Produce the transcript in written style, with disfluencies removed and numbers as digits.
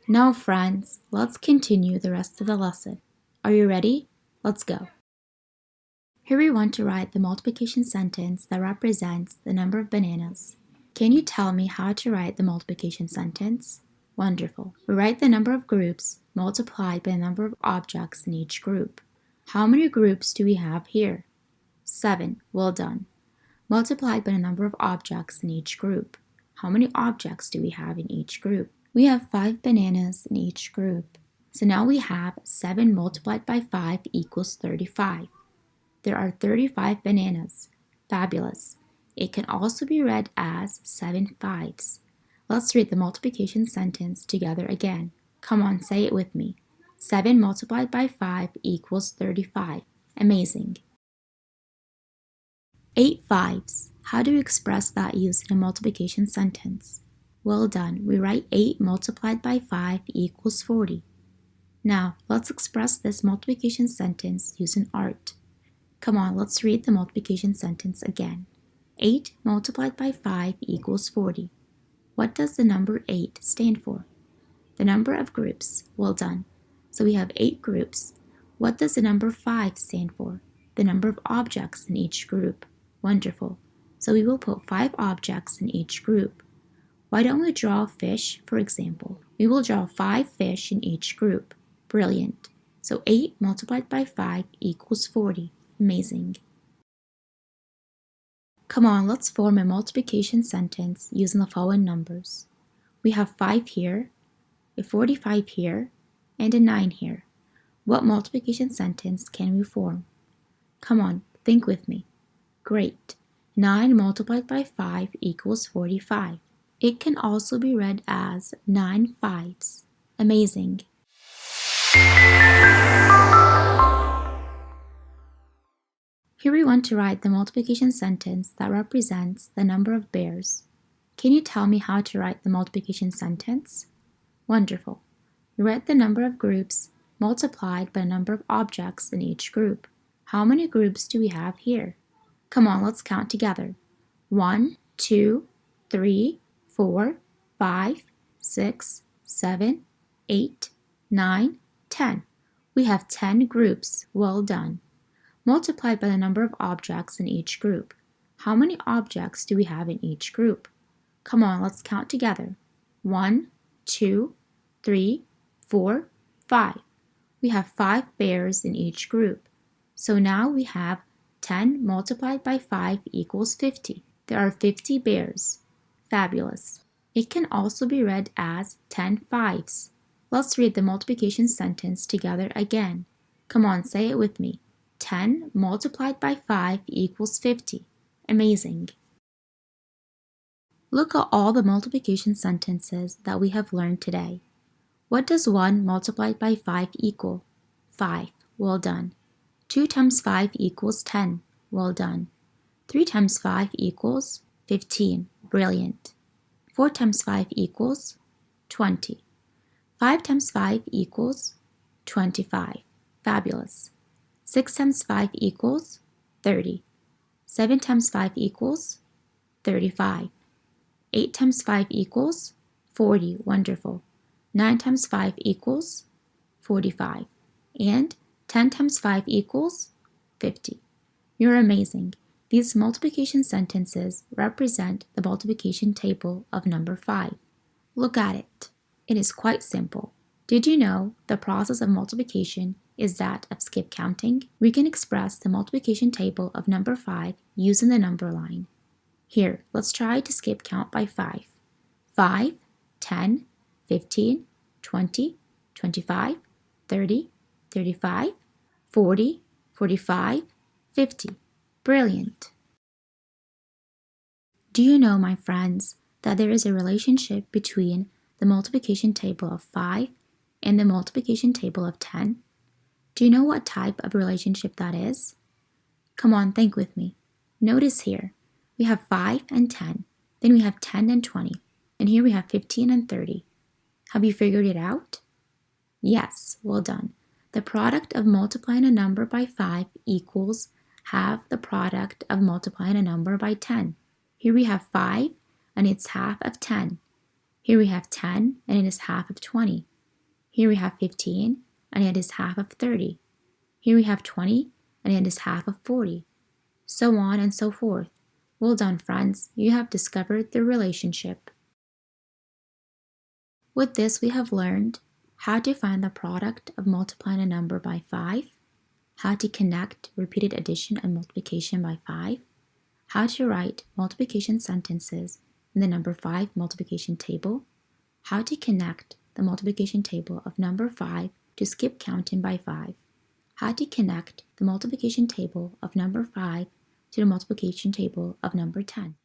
Now friends, let's continue the rest of the lesson. Are you ready? Let's go. Here we want to write the multiplication sentence that represents the number of bananas. Can you tell me how to write the multiplication sentence? Wonderful. We write the number of groups multiplied by the number of objects in each group. How many groups do we have here? 7. Well done. Multiplied by the number of objects in each group. How many objects do we have in each group? We have 5 bananas in each group. So now we have 7 multiplied by 5 equals 35. There are 35 bananas. Fabulous. It can also be read as 7 fives. Let's read the multiplication sentence together again. Come on, say it with me. 7 multiplied by 5 equals 35. Amazing. 8 fives. How do we express that using a multiplication sentence? Well done. We write 8 multiplied by 5 equals 40. Now, let's express this multiplication sentence using art. Come on, let's read the multiplication sentence again. 8 multiplied by 5 equals 40. What does the number 8 stand for? The number of groups. Well done. So we have 8 groups. What does the number 5 stand for? The number of objects in each group. Wonderful. So we will put 5 objects in each group. Why don't we draw a fish, for example? We will draw 5 fish in each group. Brilliant. So 8 multiplied by 5 equals 40. Amazing. Come on, let's form a multiplication sentence using the following numbers. We have 5 here, a 45 here, and a 9 here. What multiplication sentence can we form? Come on, think with me. Great. 9 multiplied by 5 equals 45. It can also be read as 9 fives. Amazing. Here we want to write the multiplication sentence that represents the number of bears. Can you tell me how to write the multiplication sentence? Wonderful. We write the number of groups multiplied by the number of objects in each group. How many groups do we have here? Come on, let's count together. 1, 2, 3, 4, 5, 6, 7, 8, 9, 10. We have 10 groups. Well done. Multiplied by the number of objects in each group. How many objects do we have in each group? Come on, let's count together. 1, 2, 3, 4, 5. We have 5 bears in each group. So now we have 10 multiplied by 5 equals 50. There are 50 bears. Fabulous. It can also be read as 10 fives. Let's read the multiplication sentence together again. Come on, say it with me. 10 multiplied by 5 equals 50. Amazing. Look at all the multiplication sentences that we have learned today. What does 1 multiplied by 5 equal? 5. Well done. 2 times 5 equals 10. Well done. 3 times 5 equals 15. Brilliant. 4 times 5 equals 20. 5 times 5 equals 25. Fabulous. 6 times 5 equals 30. 7 times 5 equals 35. 8 times 5 equals 40. Wonderful. 9 times 5 equals 45. And 10 times 5 equals 50. You're amazing. These multiplication sentences represent the multiplication table of number 5. Look at it. It is quite simple. Did you know the process of multiplication is that of skip counting? We can express the multiplication table of number 5 using the number line. Here, let's try to skip count by 5. 5, 10, 15, 20, 25, 30, 35, 40, 45, 50. Brilliant. Do you know, my friends, that there is a relationship between the multiplication table of 5 and the multiplication table of 10? Do you know what type of relationship that is? Come on, think with me. Notice here, we have 5 and 10, then we have 10 and 20, and here we have 15 and 30. Have you figured it out? Yes, well done. The product of multiplying a number by 5 equals half the product of multiplying a number by 10. Here we have 5 and it's half of 10. Here we have 10 and it is half of 20. Here we have 15, and it is half of 30. Here we have 20, and it is half of 40. So on and so forth. Well done, friends. You have discovered the relationship. With this, we have learned how to find the product of multiplying a number by 5, how to connect repeated addition and multiplication by 5, how to write multiplication sentences in the number 5 multiplication table, how to connect the multiplication table of number 5 to skip counting by 5, how to connect the multiplication table of number 5 to the multiplication table of number 10.